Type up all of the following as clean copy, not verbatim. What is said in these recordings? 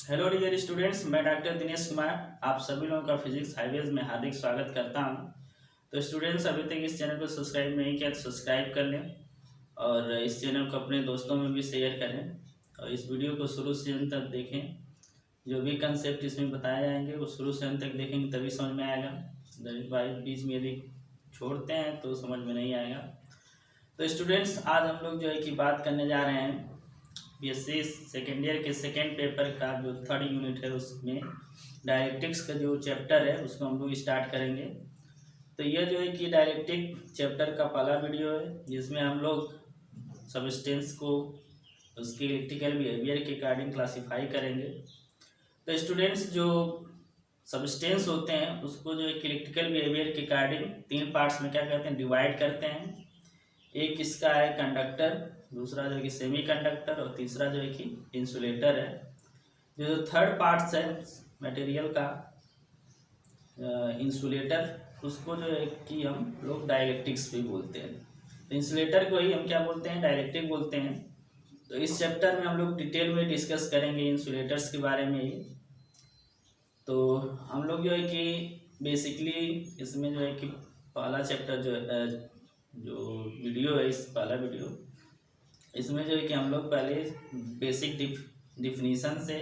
Hello dear students, मैं doctor Dinesh Kumar आप सभी लोगों का फिजिक्स हाईवेज में हार्दिक स्वागत करता हूं। तो स्टूडेंट्स, अभी तक इस चैनल को सब्सक्राइब नहीं किया तो सब्सक्राइब कर लें और इस चैनल को अपने दोस्तों में भी शेयर करें और इस वीडियो को शुरू से अंत तक देखें। जो भी कंसेप्ट इसमें बताए जाएंगे वो शुरू से अंत तक देखेंगे तभी समझ में आएगा। बीच में यदि छोड़ते हैं तो समझ में नहीं आएगा। तो स्टूडेंट्स, आज हम लोग जो है कि बात करने जा रहे हैं बीएससी सेकेंड ईयर के सेकेंड पेपर का जो थर्ड यूनिट है उसमें डायरेक्टिक्स का जो चैप्टर है उसको हम लोग स्टार्ट करेंगे। तो यह जो है कि डायरेक्टिक चैप्टर का पहला वीडियो है जिसमें हम लोग सबस्टेंस को उसके इलेक्ट्रिकल बिहेवियर के अकॉर्डिंग क्लासीफाई करेंगे। तो स्टूडेंट्स, जो सबस्टेंस होते हैं उसको जो है कि इलेक्ट्रिकल बिहेवियर के अकॉर्डिंग तीन पार्ट्स में क्या करते हैं, डिवाइड करते हैं। एक इसका है कंडक्टर, दूसरा जो है कि सेमी कंडक्टर और तीसरा जो है कि इंसुलेटर है। जो थर्ड पार्ट्स है मटेरियल का इंसुलेटर, उसको जो है कि हम लोग डाइलेक्ट्रिक्स भी बोलते हैं। तो इंसुलेटर को ही हम क्या बोलते हैं, डाइलेक्ट्रिक बोलते हैं। तो इस चैप्टर में हम लोग डिटेल में डिस्कस करेंगे इंसुलेटर्स के बारे में ही। तो हम लोग जो है कि बेसिकली इसमें जो है कि पहला चैप्टर जो वीडियो है, इस पहला वीडियो इसमें जो है कि हम लोग पहले बेसिक डिफिनीशन से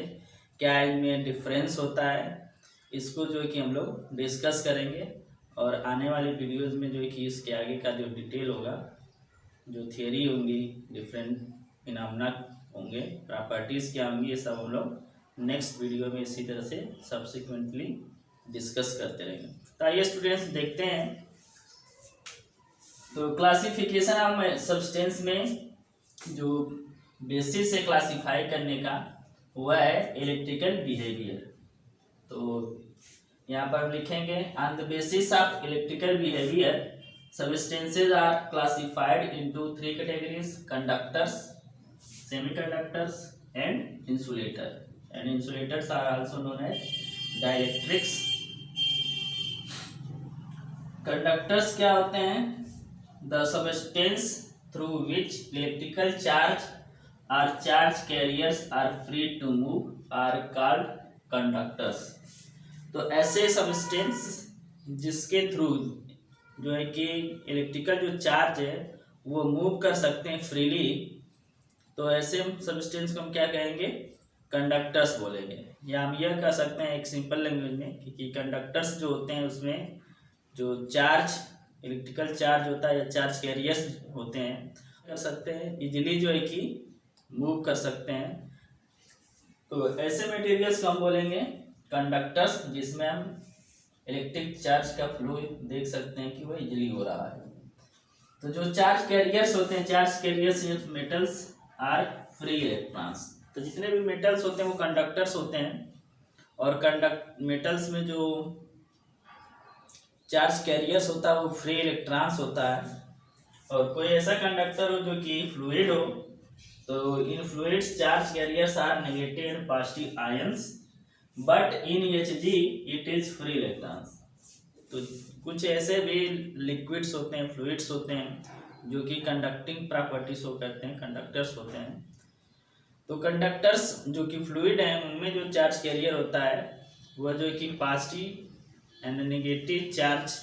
क्या इनमें डिफरेंस होता है इसको जो है कि हम लोग डिस्कस करेंगे। और आने वाले वीडियोस में जो है कि इसके आगे का जो डिटेल होगा, जो थियरी होंगी, डिफरेंट फिनोमेना होंगे, प्रॉपर्टीज़ क्या होंगी, ये सब हम लोग नेक्स्ट वीडियो में इसी तरह से सब्सिक्वेंटली डिस्कस करते रहेंगे। तो आइए स्टूडेंट्स देखते हैं। तो क्लासिफिकेशन ऑफ सब्सटेंस में जो बेसिस से क्लासिफाई करने का वह है इलेक्ट्रिकल बिहेवियर। तो यहाँ पर लिखेंगे on the basis of electrical behaviour substances are classified into three categories: conductors, semiconductors and insulator. And insulators are also known as dielectrics. Conductors क्या होते हैं? The substance through which electrical charge or charge carriers are free to move are called conductors। तो ऐसे substance जिसके through जो है कि electrical जो चार्ज है वो मूव कर सकते हैं फ्रीली, तो ऐसे सबस्टेंस को हम क्या कहेंगे, कंडक्टर्स बोलेंगे। या हम यह कह सकते हैं एक सिंपल लैंग्वेज में कि कंडक्टर्स जो होते हैं उसमें जो चार्ज इलेक्ट्रिकल चार्ज होता है या चार्ज कैरियर्स होते हैं कर सकते हैं इजीली, जो है कि मूव कर सकते हैं। तो ऐसे मटेरियल्स को हम बोलेंगे कंडक्टर्स जिसमें हम इलेक्ट्रिक चार्ज का फ्लो देख सकते हैं कि वो इजीली हो रहा है। तो जो चार्ज कैरियर्स होते हैं, charge carriers metals are free electrons. तो जितने भी मेटल्स होते हैं वो कंडक्टर्स होते हैं। और मेटल्स में जो चार्ज कैरियर्स होता है वो फ्री इलेक्ट्रॉन्स होता है। और कोई ऐसा कंडक्टर हो जो कि फ्लूइड हो, तो in fluids charge carriers are negative and positive ions, but in Hg it is free electrons. तो कुछ ऐसे भी लिक्विड्स होते हैं, फ्लूइड्स होते हैं जो कि कंडक्टिंग प्रॉपर्टी शो करते हैं, कंडक्टर्स होते हैं। तो कंडक्टर्स जो कि फ्लूइड हैं उनमें जो चार्ज कैरियर होता है वह जो कि पॉजिटिव एंड नेगेटिव चार्ज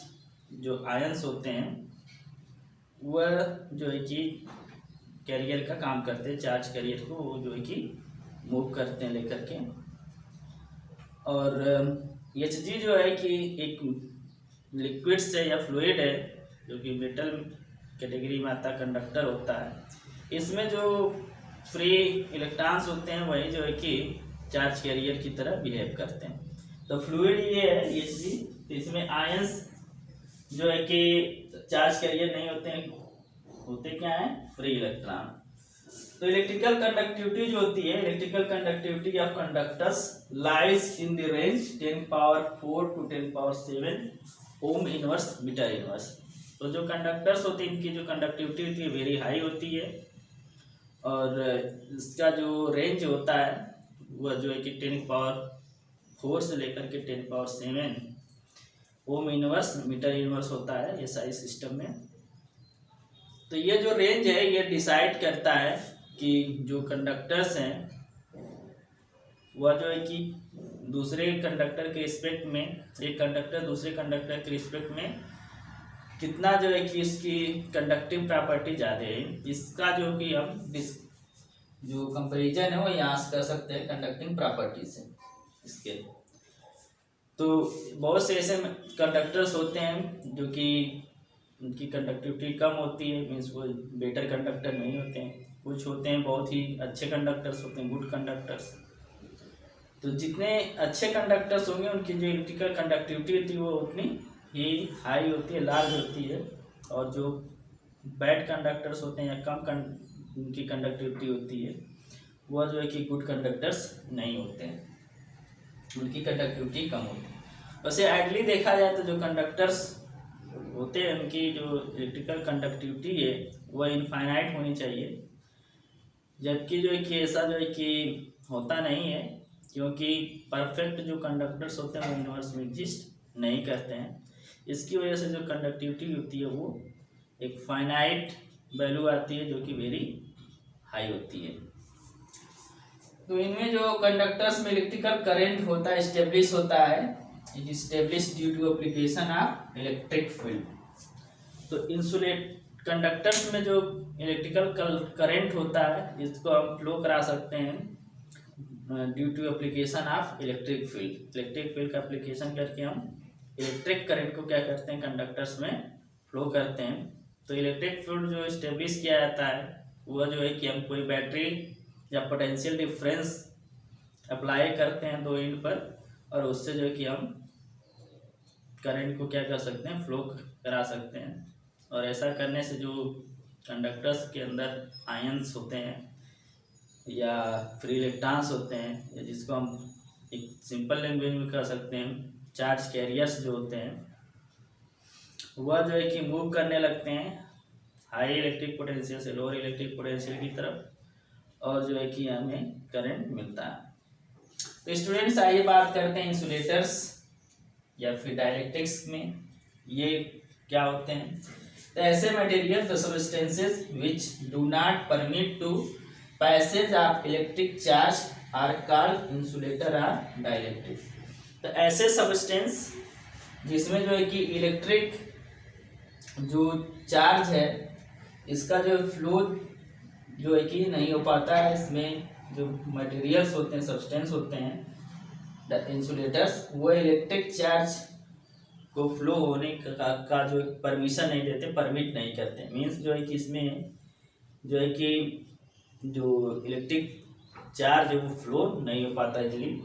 जो आयंस होते हैं वह जो है कि कैरियर का काम करते हैं, चार्ज कैरियर को वो जो है कि मूव करते हैं लेकर के। और Hg जो है कि एक लिक्विड से या फ्लूइड है जो कि मेटल कैटेगरी में आता, कंडक्टर होता है। इसमें जो फ्री इलेक्ट्रॉन्स होते हैं वही जो है कि चार्ज कैरियर की तरह बिहेव करते हैं। तो फ्लूइड ये है Hg, तो इसमें आयंस जो है कि चार्ज कैरियर नहीं होते हैं, होते क्या है, फ्री इलेक्ट्रॉन। तो इलेक्ट्रिकल कंडक्टिविटी जो होती है, electrical conductivity of conductors lies in the range 10⁴ to 10⁷ ohm inverse metre inverse. तो जो कंडक्टर्स होते हैं इनकी जो कंडक्टिविटी होती है वेरी हाई होती है और इसका जो रेंज होता है वह जो है कि 10⁴ से लेकर के 10⁷ ओम इनवर्स मीटर इनवर्स होता है ये सारी सिस्टम में। तो ये जो रेंज है ये डिसाइड करता है कि जो कंडक्टर्स हैं वह जो है कि दूसरे कंडक्टर के रिस्पेक्ट में, एक कंडक्टर दूसरे कंडक्टर के रिस्पेक्ट में कितना जो है कि इसकी कंडक्टिव प्रॉपर्टी ज़्यादा है, इसका जो कि हम जो कंपेरिजन है वो यहाँ से कर सकते हैं कंडक्टिंग प्रॉपर्टी से इसके। तो बहुत से ऐसे कंडक्टर्स होते हैं जो कि उनकी कंडक्टिविटी कम होती है, मीन्स वो बेटर कंडक्टर नहीं होते हैं। कुछ होते हैं बहुत ही अच्छे कंडक्टर्स होते हैं, गुड कंडक्टर्स। तो जितने अच्छे कंडक्टर्स होंगे उनकी जो इलेक्ट्रिकल कंडक्टिविटी होती है वो उतनी ही हाई होती है, लार्ज होती है। और जो बैड कंडक्टर्स होते हैं या कम उनकी कंडक्टिविटी होती है वह जो है कि गुड कंडक्टर्स नहीं होते हैं, उनकी कंडक्टिविटी कम होती है। वैसे आइडली देखा जाए तो जो कंडक्टर्स होते हैं उनकी जो इलेक्ट्रिकल कंडक्टिविटी है वह इनफाइनाइट होनी चाहिए, जबकि जो है कि ऐसा जो है कि होता नहीं है, क्योंकि परफेक्ट जो कंडक्टर्स होते हैं वो यूनिवर्स में एग्जिस्ट नहीं करते हैं। इसकी वजह से जो कंडक्टिविटी होती है वो एक फाइनाइट वैल्यू आती है जो कि वेरी हाई होती है। तो इनमें जो कंडक्टर्स में इलेक्ट्रिकल करंट होता है, एस्टेब्लिश होता है, it is establish due to application of electric field. तो इंसुलेट कंडक्टर्स में जो इलेक्ट्रिकल करंट होता है इसको हम फ्लो करा सकते हैं due to application of electric field. Electric field का एप्लीकेशन करके हम इलेक्ट्रिक करंट को क्या करते हैं, कंडक्टर्स में फ्लो करते हैं। तो इलेक्ट्रिक फील्ड जो इस्टेब्लिश किया जाता है वह जो है कि हम कोई बैटरी या पोटेंशियल डिफरेंस अप्लाई करते हैं दो एंड पर, और उससे जो है कि हम करंट को क्या कर सकते हैं, फ्लो करा सकते हैं। और ऐसा करने से जो कंडक्टर्स के अंदर आयंस होते हैं या फ्री इलेक्ट्रॉन्स होते हैं, या जिसको हम एक सिंपल लैंग्वेज में कह सकते हैं चार्ज कैरियर्स जो होते हैं, वह जो है कि मूव करने लगते हैं हाई इलेक्ट्रिक पोटेंशियल से लोअर इलेक्ट्रिक पोटेंशियल की तरफ, और जो है कि हमें करंट मिलता है। तो स्टूडेंट्स आइए बात करते हैं इंसुलेटर्स या फिर डाइलेक्ट्रिक्स में ये क्या होते हैं। तो ऐसे material the substances which do not permit to passage of electric charge are called insulator or dielectric. तो ऐसे सब्सटेंस जिसमें जो है कि इलेक्ट्रिक जो चार्ज है इसका जो फ्लो जो है कि नहीं हो पाता है, इसमें जो मटेरियल्स होते हैं, सब्सटेंस होते हैं द इंसुलेटर्स, वो इलेक्ट्रिक चार्ज को फ्लो होने का जो परमिशन नहीं देते, परमिट नहीं करते। मीन्स जो है कि इसमें जो है कि जो इलेक्ट्रिक चार्ज है वो फ्लो नहीं हो पाता इजीली।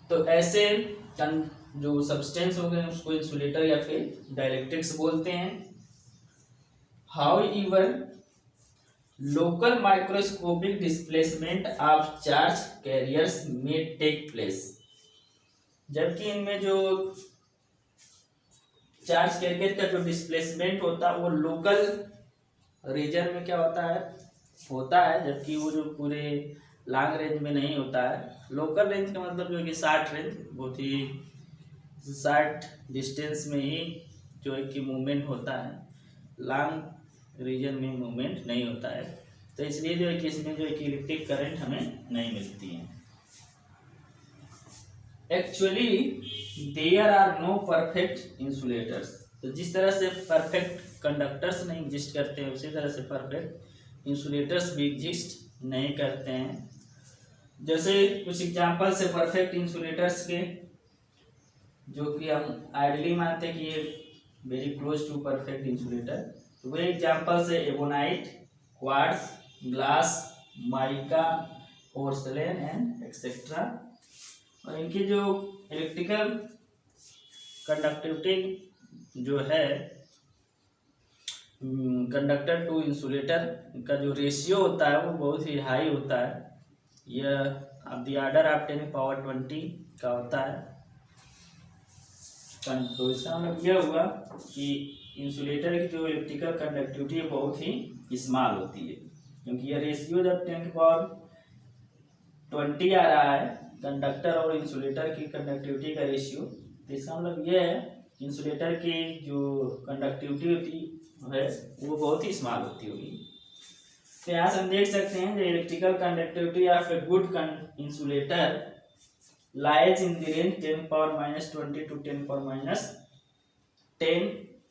तो ऐसे जो सब्सटेंस हो गए उसको इंसुलेटर या फिर डाइलेक्ट्रिक्स बोलते हैं। However local microscopic displacement of charge carriers में टेक प्लेस, जबकि इनमें जो चार्ज कैरियर का जो डिस्प्लेसमेंट होता है वो लोकल रीजन में क्या होता है, जबकि वो जो पूरे लॉन्ग रेंज में नहीं होता है। लोकल रेंज का मतलब जो कि शॉर्ट रेंज, बहुत ही शॉर्ट डिस्टेंस में ही जो है कि मूवमेंट होता है, लॉन्ग रीजन में मूवमेंट नहीं होता है। तो इसलिए जो है कि इसमें जो है कि इलेक्ट्रिक करंट हमें नहीं मिलती है। Actually there are no perfect insulators. तो जिस तरह से परफेक्ट कंडक्टर्स नहीं एग्जिस्ट करते हैं उसी तरह से परफेक्ट इंसुलेटर्स भी एग्जिस्ट नहीं करते हैं। जैसे कुछ एग्जांपल्स है परफेक्ट इंसुलेटर्स के जो कि हम आइडली मानते हैं कि ये very close to perfect insulator. तो वे एग्जांपल्स है ebonite, quartz, glass, mica, porcelain and etcetera. और इनकी जो इलेक्ट्रिकल कंडक्टिविटी जो है कंडक्टर टू इंसुलेटर का जो रेशियो होता है वो बहुत ही हाई होता है। यह अब द ऑर्डर ऑफ 10⁻20 का होता है। तो इसका मतलब यह हुआ कि इंसुलेटर की जो इलेक्ट्रिकल कंडक्टिविटी है बहुत ही स्मॉल होती है, क्योंकि यह रेशियो जब 10⁻20 आ रहा है कंडक्टर और इंसुलेटर की कंडक्टिविटी का रेशियो, तो इसका मतलब यह है इंसुलेटर की जो कंडक्टिविटी होती है वो बहुत ही स्मॉल होती होगी। तो यहाँ से हम देख सकते हैं जो electrical conductivity of a good insulator lies in the range 10⁻20 to 10⁻10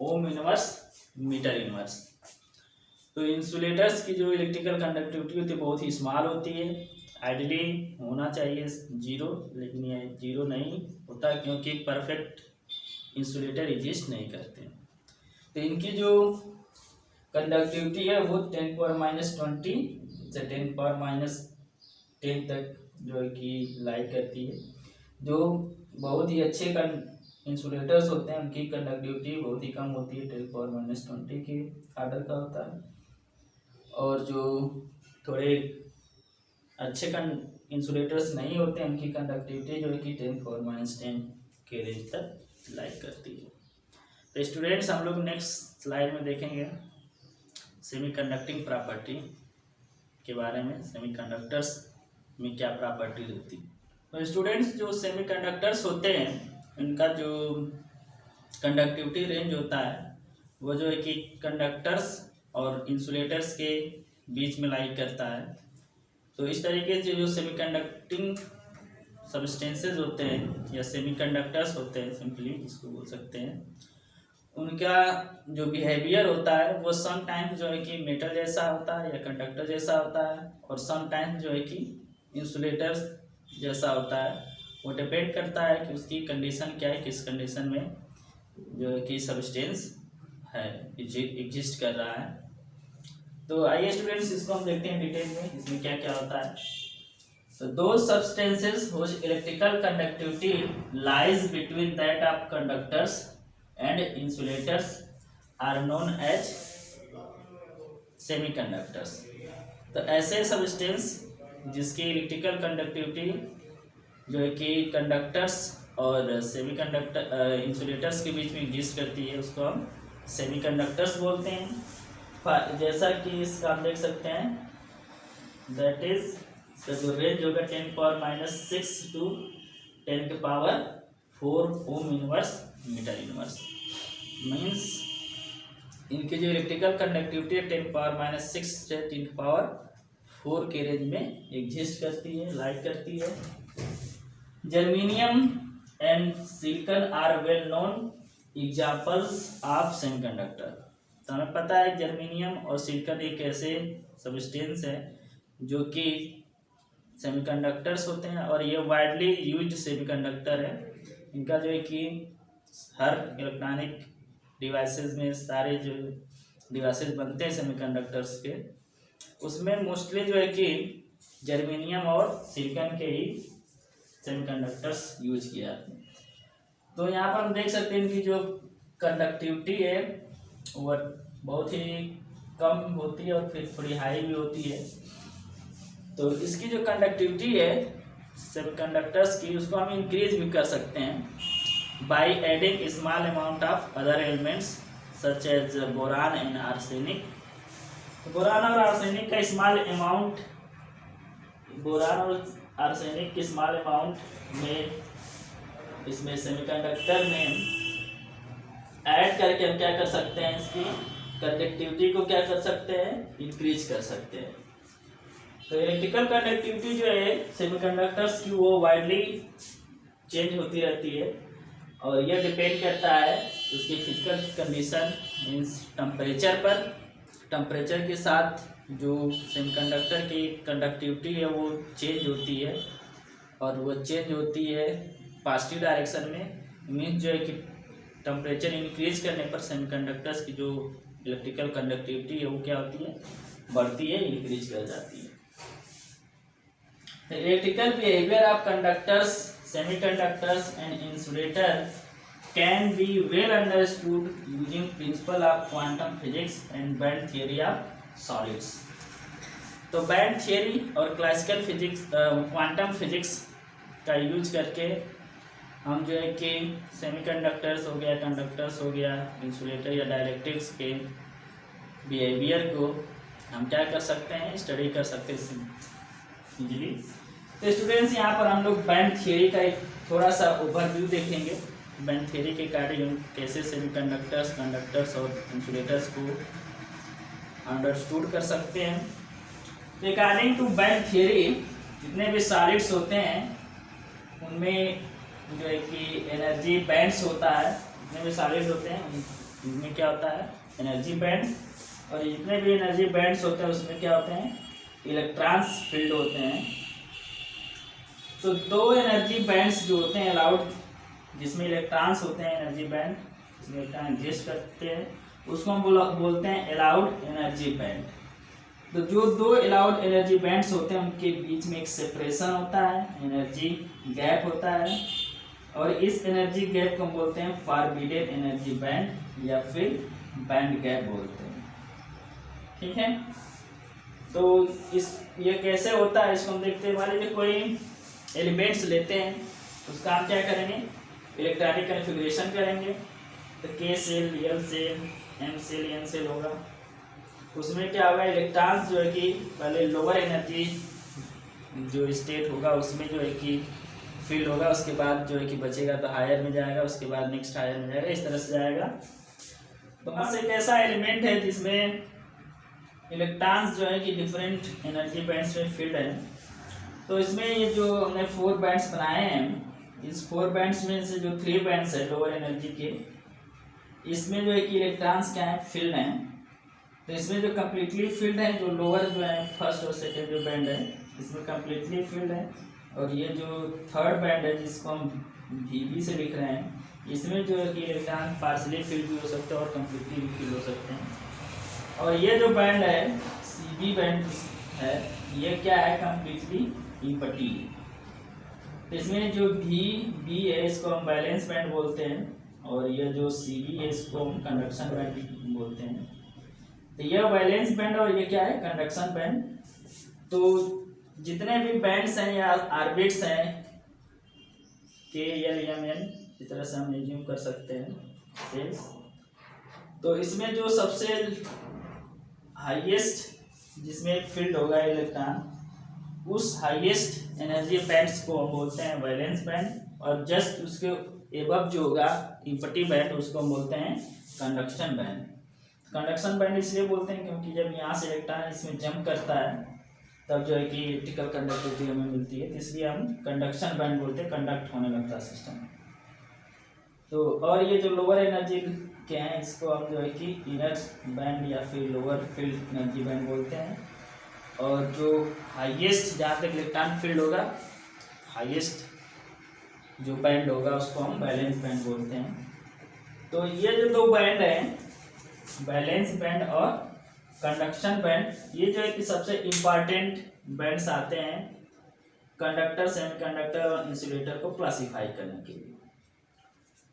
ohm inverse metre inverse. तो इंसुलेटर्स की जो इलेक्ट्रिकल कंडक्टिविटी होती है बहुत ही स्मॉल होती है, आइडियली होना चाहिए 0, लेकिन ये 0 नहीं होता क्योंकि परफेक्ट इंसुलेटर एग्जिस्ट नहीं करते। तो इनकी जो कंडक्टिविटी है वो 10⁻20 से 10⁻10 तक जो है कि लाई करती है। जो बहुत ही अच्छे इंसुलेटर्स होते हैं उनकी कंडक्टिविटी बहुत ही कम होती है, 10⁻20 के आर्डर का होता है। और जो थोड़े अच्छे इंसुलेटर्स नहीं होते उनकी कंडक्टिविटी जो है कि 10⁻10 के रेंज तक लाई करती है। तो स्टूडेंट्स हम लोग नेक्स्ट स्लाइड में देखेंगे सेमीकंडक्टिंग प्रॉपर्टी के बारे में, सेमीकंडक्टर्स में क्या प्रॉपर्टी होती है। तो स्टूडेंट्स जो सेमीकंडक्टर्स होते हैं इनका जो कंडक्टिविटी रेंज होता है वो जो है कि कंडक्टर्स और इंसुलेटर्स के बीच में लाई करता है। तो इस तरीके से जो सेमीकंडक्टिंग सब्सटेंसेस होते हैं या सेमीकंडक्टर्स होते हैं, सिंपली इसको बोल सकते हैं, उनका जो बिहेवियर होता है वो सम टाइम जो है कि मेटल जैसा होता है या कंडक्टर जैसा होता है, और सम टाइम जो है कि इंसुलेटर जैसा होता है। वो डिपेंड करता है कि उसकी कंडीशन क्या है, किस कंडीशन में जो है कि सब्सटेंस है एग्जिस्ट कर रहा है। तो आइए स्टूडेंट्स इसको हम देखते हैं डिटेल में, इसमें क्या क्या होता है। So those substances whose electrical conductivity lies between that of conductors and insulators are known as semiconductors। तो ऐसे सब्सटेंस जिसकी इलेक्ट्रिकल कंडक्टिविटी जो है कि कंडक्टर्स और सेमीकंडक्टर इंसुलेटर्स के बीच में एग्जिस्ट करती है उसको हम सेमीकंडक्टर्स बोलते हैं। जैसा कि इसका आप देख सकते हैं, दैट इज तो जो रेंज होगा 10⁻6 to 10⁴ ohm inverse metre inverse. Means इनकी जो इलेक्ट्रिकल कंडक्टिविटी है 10⁻6 से 10⁴ के रेंज में एग्जिस्ट करती है, लाइक करती है। Germanium and silicon are well known examples of semiconductor. तो हमें पता है जर्मेनियम और सिलिकॉन एक ऐसे सब्सटेंस है जो कि सेमीकंडक्टर्स होते हैं और ये वाइडली यूज्ड सेमीकंडक्टर है। इनका जो है कि हर इलेक्ट्रॉनिक डिवाइसेस में, सारे जो डिवाइसेस बनते हैं सेमीकंडक्टर्स के, उसमें मोस्टली जो है कि जर्मेनियम और सिलिकॉन के ही सेमीकंडक्टर्स यूज किया जाते हैं। तो यहाँ पर हम देख सकते हैं इनकी जो कंडक्टिविटी है वो बहुत ही कम होती है और फिर थोड़ी हाई भी होती है। तो इसकी जो कंडक्टिविटी है सेमीकंडक्टर्स की उसको हम इंक्रीज भी कर सकते हैं by adding small amount of other elements such as boron and arsenic. तो बोरान और आर्सेनिक का स्मॉल अमाउंट, बोरान और आर्सेनिक के स्मॉल अमाउंट में इसमें सेमीकंडक्टर में ऐड करके हम क्या कर सकते हैं, इसकी कंडक्टिविटी को क्या कर सकते हैं, इंक्रीज कर सकते हैं। तो इलेक्ट्रिकल कंडक्टिविटी जो है सेमीकंडक्टर्स की वो वाइडली चेंज होती रहती है और यह डिपेंड करता है उसकी फिजिकल कंडीशन मीन्स टेम्परेचर पर। टेम्परेचर के साथ जो सेमीकंडक्टर की कंडक्टिविटी है वो चेंज होती है और वो चेंज होती है पॉजिटिव डायरेक्शन में। मीन्स जो है कि टेम्परेचर इंक्रीज करने पर सेमीकंडक्टर्स की जो इलेक्ट्रिकल कंडक्टिविटी है वो क्या होती है, बढ़ती है, इंक्रीज कर जाती है। Electrical behaviour of conductors, semiconductors and insulator can be well understood using principle of quantum physics and band theory of solids। तो बैंड थियरी और क्लासिकल फिजिक्स, क्वांटम फिजिक्स का यूज करके हम जो है कि सेमीकंडक्टर्स हो गया, कंडक्टर्स हो गया, इंसुलेटर या डाइलेक्ट्रिक्स के बिहेवियर को हम क्या कर सकते हैं, स्टडी कर सकते हैं इजीली। तो स्टूडेंट्स यहाँ पर हम लोग बैंड थियरी का एक थोड़ा सा ओवरव्यू देखेंगे। बैंड थियरी के अकॉर्डिंग कैसे सेमीकंडक्टर्स, कंडक्टर्स और इंसुलेटर्स को अंडरस्टूड कर सकते हैं। तो अकॉर्डिंग टू बैंड थियरी जितने भी सॉलिड्स होते हैं उनमें जो है कि एनर्जी बैंड्स होता है, जितने भी सॉलिड होते हैं उनमें क्या होता है एनर्जी बैंड, और जितने भी एनर्जी बैंड्स होते हैं उसमें क्या होते हैं इलेक्ट्रॉन्स फील्ड होते हैं। तो दो एनर्जी बैंड्स जो होते हैं अलाउड, जिसमें इलेक्ट्रॉन्स होते हैं एनर्जी बैंड, जिसमें इलेक्ट्रॉन एग्जिस्ट करते हैं, उसको हम बोलते हैं अलाउड एनर्जी बैंड। तो जो दो अलाउड एनर्जी बैंड्स होते हैं उनके बीच में एक सेपरेशन होता है, एनर्जी गैप होता है, और इस एनर्जी गैप को हम बोलते हैं फॉरबिडेन एनर्जी बैंड या फिर बैंड गैप बोलते हैं। ठीक है, तो ये कैसे होता है इसको हम देखते हैं। मान लीजिए कोई एलिमेंट्स लेते हैं, उसका हम क्या करेंगे इलेक्ट्रॉनिक कन्फिग्रेशन करेंगे। तो K shell, L shell, M shell, N shell होगा। उसमें क्या होगा इलेक्ट्रॉन्स जो है कि पहले लोअर एनर्जी जो स्टेट होगा उसमें जो है कि फील्ड होगा, उसके बाद जो है कि बचेगा तो हायर में जाएगा, उसके बाद नेक्स्ट हायर में जाएगा, इस तरह से जाएगा। तो बस एक ऐसा एलिमेंट है जिसमें इलेक्ट्रॉन्स जो है कि डिफरेंट एनर्जी बैंड्स में फील्ड है। तो इसमें ये जो हमने 4 बैंड्स बनाए हैं, इस 4 बैंड्स में से जो 3 बैंड्स है लोअर एनर्जी के, इसमें जो है कि इलेक्ट्रॉन्स क्या है फील्ड हैं। तो इसमें जो कम्प्लीटली फील्ड है, जो लोअर जो है फर्स्ट और सेकेंड जो बैंड है इसमें कम्प्लीटली फील्ड है, और ये जो थर्ड बैंड है जिसको हम VB से लिख रहे हैं, इसमें जो है कि इलेक्ट्रॉन पार्शली फील्ड भी हो सकते हैं और कम्प्लीटली भी फील्ड हो सकते हैं। और ये जो बैंड है CB बैंड है, ये क्या है कम्प्लीटली इम्पटी। तो इसमें जो VB है इसको हम बैलेंस बैंड बोलते हैं, और ये जो CB है इसको हम कंडक्शन बैंड बोलते हैं। तो यह बैलेंस बैंड और ये क्या है कंडक्शन बैंड। तो जितने भी बैंड्स हैं या ऑर्बिट्स हैं K, L, M, N, इस तरह से हम एज्यूम कर सकते हैं सेल्स। तो इसमें जो सबसे हाईएस्ट जिसमें फील्ड होगा इलेक्ट्रॉन, उस हाईएस्ट एनर्जी बैंड्स को हम बोलते हैं वैलेंस बैंड, और जस्ट उसके एबव जो होगा इम्पटी बैंड उसको हम बोलते हैं कंडक्शन बैंड। कंडक्शन बैंड इसलिए बोलते हैं क्योंकि जब यहाँ से इलेक्ट्रॉन इसमें जंप करता है तब जो है कि इलेक्ट्रिकल कंडक्टिविटी हमें मिलती है, इसलिए हम कंडक्शन बैंड बोलते हैं, कंडक्ट होने लगता है सिस्टम। तो और ये जो लोअर एनर्जी के हैं इसको हम जो है कि इनर बैंड या फिर लोअर फील्ड एनर्जी बैंड बोलते हैं, और जो हाईएस्ट जहाँ तक इलेक्ट्रॉन फील्ड होगा हाईएस्ट जो बैंड होगा उसको हम बैलेंस बैंड बोलते हैं। तो ये जो दो बैंड हैं बैलेंस बैंड और कंडक्शन बैंड, ये जो है कि सबसे इम्पॉर्टेंट बैंड्स आते हैं कंडक्टर, सेमीकंडक्टर और इंसुलेटर को क्लासिफाई करने के लिए।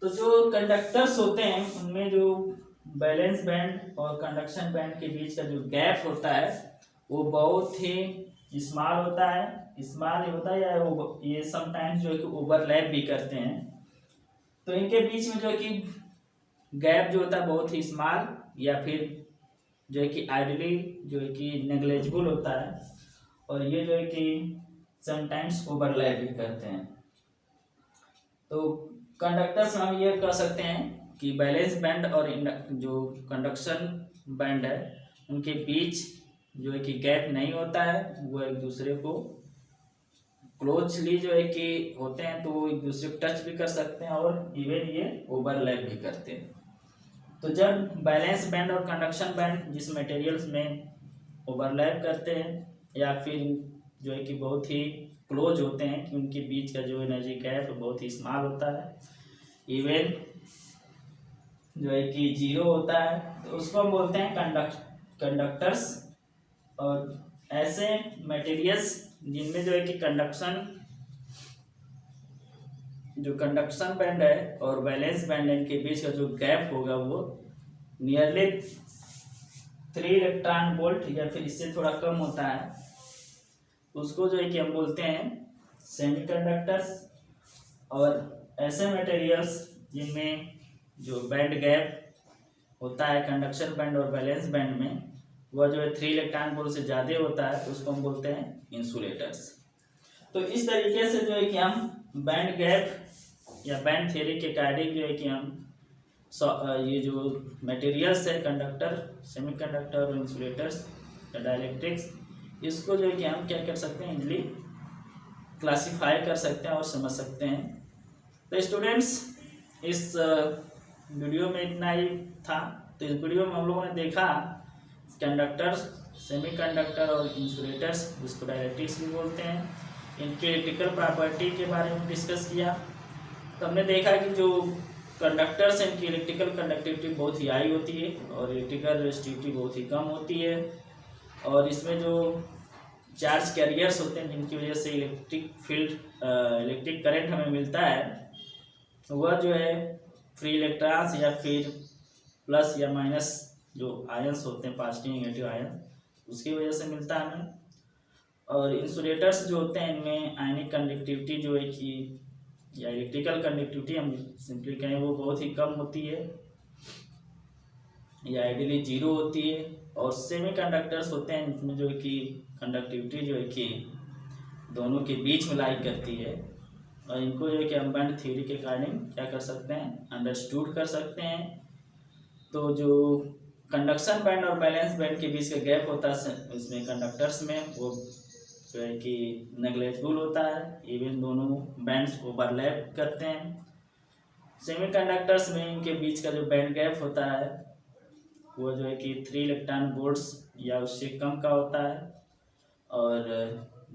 तो जो कंडक्टर्स होते हैं उनमें जो बैलेंस बैंड और कंडक्शन बैंड के बीच का जो गैप होता है वो बहुत ही स्मॉल होता है, स्मॉल होता है या ये समटाइम्स जो है कि ओवरलैप भी करते हैं। तो इनके बीच में जो है कि गैप जो होता है बहुत ही स्मॉल या फिर जो है कि आइडली जो है कि नेग्लेजिबल होता है, और ये जो है कि समटाइम्स ओवरलैप भी करते हैं। तो कंडक्टर्स हम ये कह सकते हैं कि बैलेंस बैंड और जो कंडक्शन बैंड है उनके बीच जो है कि गैप नहीं होता है, वो एक दूसरे को क्लोजली जो है कि होते हैं, तो वो एक दूसरे को टच भी कर सकते हैं और इवन ये ओवरलैप भी करते हैं। तो जब बैलेंस बैंड और कंडक्शन बैंड जिस मटेरियल्स में ओवरलैप करते हैं या फिर जो है कि बहुत ही क्लोज होते हैं कि उनके बीच का जो एनर्जी गैप बहुत ही स्मॉल होता है, इवन जो है कि 0 होता है, तो उसको हम बोलते हैं कंडक्टर्स। और ऐसे मटेरियल्स जिनमें जो है कि कंडक्शन बैंड है और बैलेंस बैंड इनके बीच का जो गैप होगा वो नियरली 3 इलेक्ट्रॉन वोल्ट या फिर इससे थोड़ा कम होता है, उसको जो है कि हम बोलते हैं सेमीकंडक्टर्स। और ऐसे मटेरियल्स जिनमें जो बैंड गैप होता है कंडक्शन बैंड और बैलेंस बैंड में वह जो है 3 इलेक्ट्रॉन वोल्ट से ज़्यादा होता है, तो उसको हम बोलते हैं इंसुलेटर्स। तो इस तरीके से जो है कि हम बैंड गैप या बैंड थ्योरी के अकॉर्डिंग जो है कि हम ये जो मटेरियल्स है कंडक्टर, सेमीकंडक्टर और इंसुलेटर्स, डाइलेक्ट्रिक्स, इसको जो है कि हम क्या कर सकते हैं इजली क्लासीफाई कर सकते हैं और समझ सकते हैं। तो स्टूडेंट्स, इस वीडियो में इतना ही था। तो इस वीडियो में हम लोगों ने देखा कंडक्टर्स, सेमीकंडक्टर और इंसुलेटर्स, जिसको डायरेक्ट्रिक्स भी बोलते हैं, इनके इलेक्ट्रिकल प्रॉपर्टी के बारे में डिस्कस किया। तो हमने देखा कि जो कंडक्टर्स हैं इनकी इलेक्ट्रिकल कंडक्टिविटी बहुत ही हाई होती है और इलेक्ट्रिकल रेजिस्टिविटी बहुत ही कम होती है। और इसमें जो चार्ज कैरियर्स होते हैं जिनकी वजह से इलेक्ट्रिक फील्ड, इलेक्ट्रिक करंट हमें मिलता है, वह जो है फ्री इलेक्ट्रॉन्स या फिर प्लस या माइनस जो आयंस होते हैं, पॉजिटिव नेगेटिव आयन, उसकी वजह से मिलता है हमें। और इंसुलेटर्स जो होते हैं इनमें आयनिक कंडक्टिविटी जो है कि या इलेक्ट्रिकल कंडक्टिविटी हम सिंपली कहें वो बहुत ही कम होती है या आइडियली जीरो होती है। और सेमी कंडक्टर्स होते हैं इसमें जो है कि कंडक्टिविटी जो है कि दोनों के बीच में लाई करती है। और इनको जो है कि हम बैंड थ्योरी के अकॉर्डिंग क्या कर सकते हैं, अंडरस्टूड कर सकते हैं। तो जो कंडक्शन बैंड और बैलेंस बैंड के बीच का गैप होता है इसमें कंडक्टर्स में, वो जो है कि नेग्लेजिबल होता है, इवन दोनों बैंड्स ओवरलैप करते हैं। सेमीकंडक्टर्स में इनके बीच का जो बैंड गैप होता है वो जो है कि 3 इलेक्ट्रॉन वोल्ट्स या उससे कम का होता है। और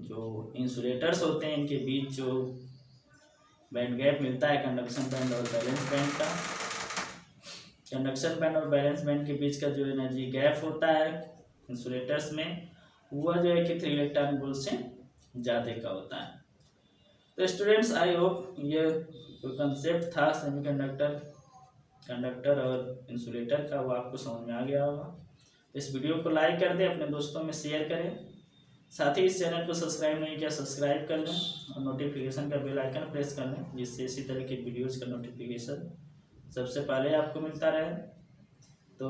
जो इंसुलेटर्स होते हैं इनके बीच जो बैंड गैप मिलता है कंडक्शन बैंड और बैलेंस बैंड का, कंडक्शन बैंड और बैलेंस बैंड के बीच का जो एनर्जी गैप होता है इंसुलेटर्स में, वह जो है कि 3 इलेक्ट्रॉन वोल्ट से ज़्यादा का होता है। तो स्टूडेंट्स, आई होप ये जो कंसेप्ट था सेमीकंडक्टर, कंडक्टर और इंसुलेटर का, वो आपको समझ में आ गया होगा। तो इस वीडियो को लाइक कर दें, अपने दोस्तों में शेयर करें, साथ ही इस चैनल को सब्सक्राइब नहीं किया सब्सक्राइब कर लें और नोटिफिकेशन का बेल आइकन प्रेस कर लें, जिससे इसी तरह के वीडियोज़ का नोटिफिकेशन सबसे पहले आपको मिलता रहे। तो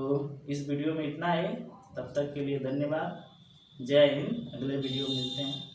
इस वीडियो में इतना ही, तब तक के लिए धन्यवाद। जय हिंद। अगले वीडियो मिलते हैं।